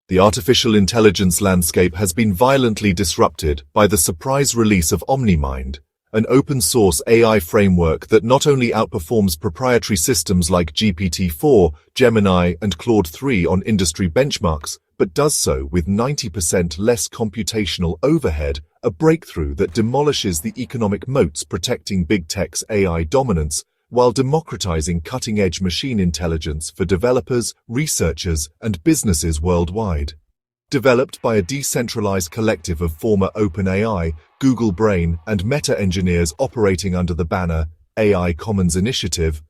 The artificial intelligence landscape has been violently disrupted by the surprise release of OmniMind, an open-source AI framework that not only outperforms proprietary systems like GPT-4, Gemini, and Claude 3 on industry benchmarks, but does so with 90% less computational overhead, a breakthrough that demolishes the economic moats protecting big tech's AI dominance, while democratizing cutting-edge machine intelligence for developers, researchers, and businesses worldwide. Developed by a decentralized collective of former OpenAI, Google Brain, and Meta engineers operating under the banner AI Commons Initiative,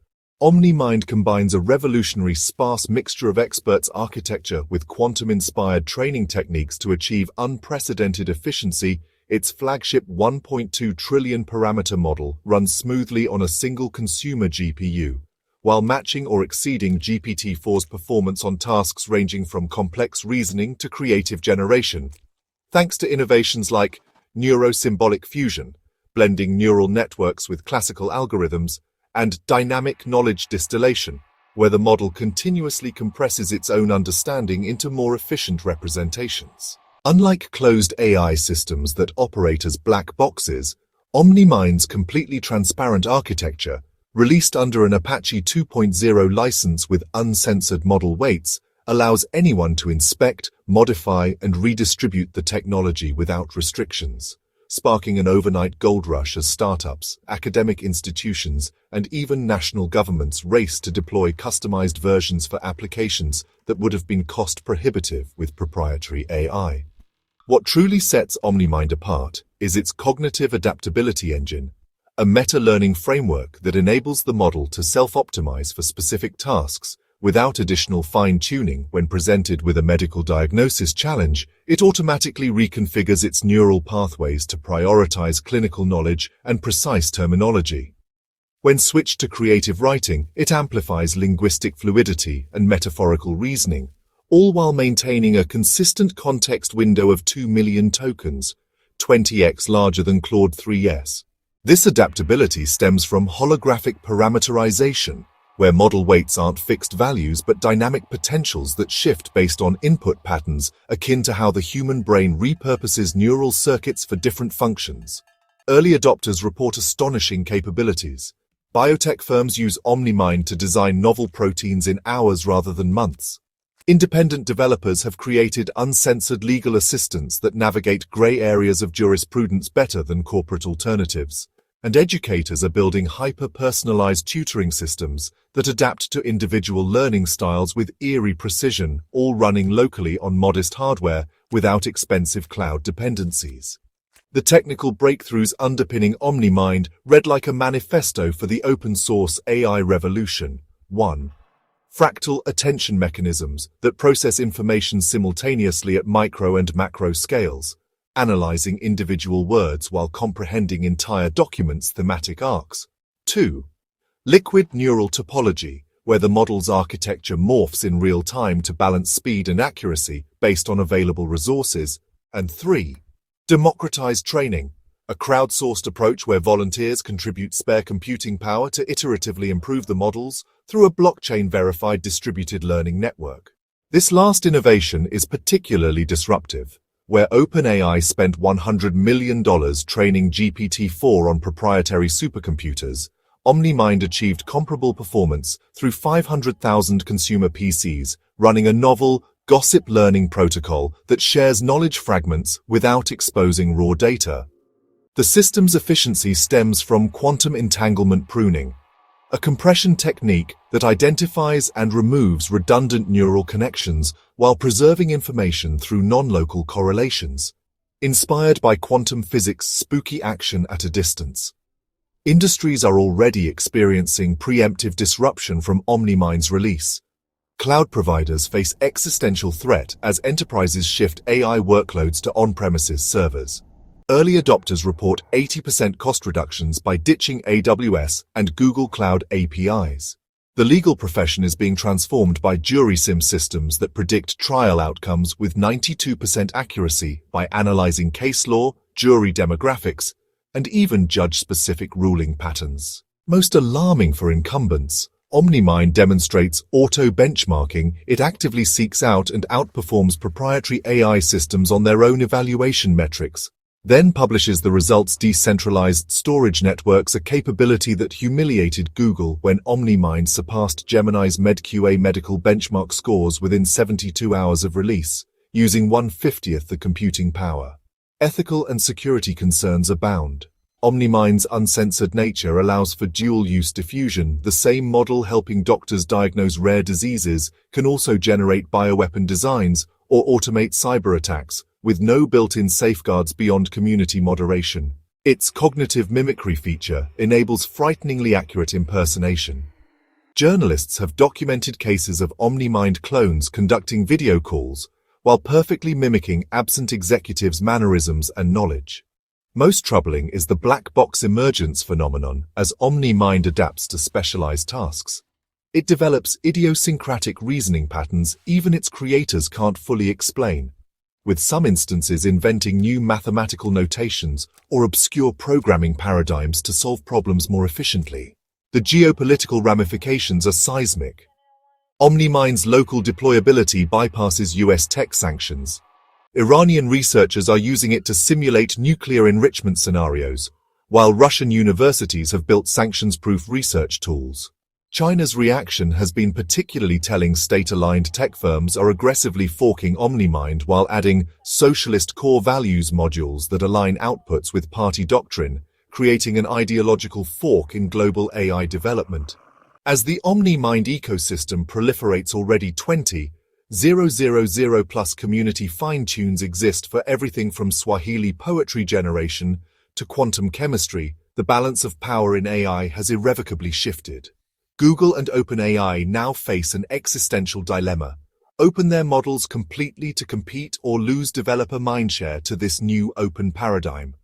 OmniMind combines a revolutionary sparse mixture of experts architecture with quantum-inspired training techniques to achieve unprecedented efficiency. Its flagship 1.2 trillion parameter model runs smoothly on a single consumer GPU, while matching or exceeding GPT-4's performance on tasks ranging from complex reasoning to creative generation. Thanks to innovations like neuro-symbolic fusion, blending neural networks with classical algorithms, and dynamic knowledge distillation, where the model continuously compresses its own understanding into more efficient representations. Unlike closed AI systems that operate as black boxes, OmniMind's completely transparent architecture, released under an Apache 2.0 license with uncensored model weights, allows anyone to inspect, modify, and redistribute the technology without restrictions, sparking an overnight gold rush as startups, academic institutions, and even national governments race to deploy customized versions for applications that would have been cost-prohibitive with proprietary AI. What truly sets OmniMind apart is its cognitive adaptability engine, a meta-learning framework that enables the model to self-optimize for specific tasks without additional fine-tuning. When presented with a medical diagnosis challenge, it automatically reconfigures its neural pathways to prioritize clinical knowledge and precise terminology. When switched to creative writing, it amplifies linguistic fluidity and metaphorical reasoning, all while maintaining a consistent context window of 2 million tokens, 20x larger than Claude 3's. This adaptability stems from holographic parameterization, where model weights aren't fixed values but dynamic potentials that shift based on input patterns, akin to how the human brain repurposes neural circuits for different functions. Early adopters report astonishing capabilities. Biotech firms use OmniMind to design novel proteins in hours rather than months. Independent developers have created uncensored legal assistants that navigate gray areas of jurisprudence better than corporate alternatives. And educators are building hyper-personalized tutoring systems that adapt to individual learning styles with eerie precision, all running locally on modest hardware without expensive cloud dependencies. The technical breakthroughs underpinning OmniMind read like a manifesto for the open-source AI revolution. 1. Fractal attention mechanisms that process information simultaneously at micro and macro scales, analyzing individual words while comprehending entire documents' thematic arcs. 2. Liquid neural topology, where the model's architecture morphs in real time to balance speed and accuracy based on available resources. And 3. Democratized training, a crowdsourced approach where volunteers contribute spare computing power to iteratively improve the models through a blockchain-verified distributed learning network. This last innovation is particularly disruptive, where OpenAI spent $100 million training GPT-4 on proprietary supercomputers. OmniMind achieved comparable performance through 500,000 consumer PCs running a novel, gossip learning protocol that shares knowledge fragments without exposing raw data. The system's efficiency stems from quantum entanglement pruning, a compression technique that identifies and removes redundant neural connections while preserving information through non-local correlations, inspired by quantum physics' spooky action at a distance. Industries are already experiencing preemptive disruption from OmniMind's release. Cloud providers face existential threat as enterprises shift AI workloads to on-premises servers. Early adopters report 80% cost reductions by ditching AWS and Google Cloud APIs. The legal profession is being transformed by jury sim systems that predict trial outcomes with 92% accuracy by analyzing case law, jury demographics, and even judge-specific ruling patterns. Most alarming for incumbents, OmniMind demonstrates auto-benchmarking, it actively seeks out and outperforms proprietary AI systems on their own evaluation metrics, then publishes the results. Decentralized storage networks, a capability that humiliated Google when OmniMind surpassed Gemini's MedQA medical benchmark scores within 72 hours of release, using 1/50th the computing power. Ethical and security concerns abound. OmniMind's uncensored nature allows for dual-use diffusion. The same model helping doctors diagnose rare diseases can also generate bioweapon designs or automate cyber attacks, with no built-in safeguards beyond community moderation. Its cognitive mimicry feature enables frighteningly accurate impersonation. Journalists have documented cases of OmniMind clones conducting video calls while perfectly mimicking absent executives' mannerisms and knowledge. Most troubling is the black box emergence phenomenon as OmniMind adapts to specialized tasks. It develops idiosyncratic reasoning patterns even its creators can't fully explain, with some instances inventing new mathematical notations or obscure programming paradigms to solve problems more efficiently. The geopolitical ramifications are seismic. OmniMind's local deployability bypasses US tech sanctions. Iranian researchers are using it to simulate nuclear enrichment scenarios, while Russian universities have built sanctions-proof research tools. China's reaction has been particularly telling. State-aligned tech firms are aggressively forking OmniMind while adding socialist core values modules that align outputs with party doctrine, creating an ideological fork in global AI development. As the OmniMind ecosystem proliferates, already 20,000+ community fine-tunes exist for everything from Swahili poetry generation to quantum chemistry. The balance of power in AI has irrevocably shifted. Google and OpenAI now face an existential dilemma: open their models completely to compete or lose developer mindshare to this new open paradigm.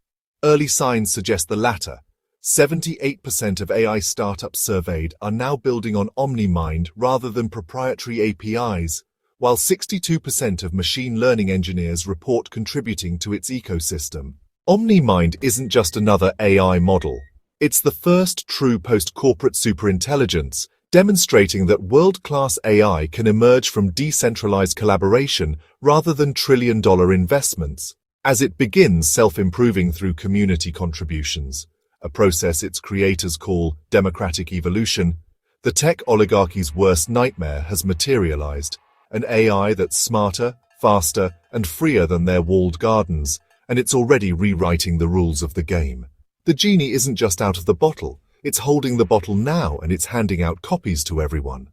Early signs suggest the latter. 78% of AI startups surveyed are now building on OmniMind rather than proprietary APIs, while 62% of machine learning engineers report contributing to its ecosystem. OmniMind isn't just another AI model. It's the first true post-corporate superintelligence, demonstrating that world-class AI can emerge from decentralized collaboration rather than trillion-dollar investments, as it begins self-improving through community contributions, a process its creators call democratic evolution. The tech oligarchy's worst nightmare has materialized, an AI that's smarter, faster, and freer than their walled gardens, and it's already rewriting the rules of the game. The genie isn't just out of the bottle, it's holding the bottle now and it's handing out copies to everyone.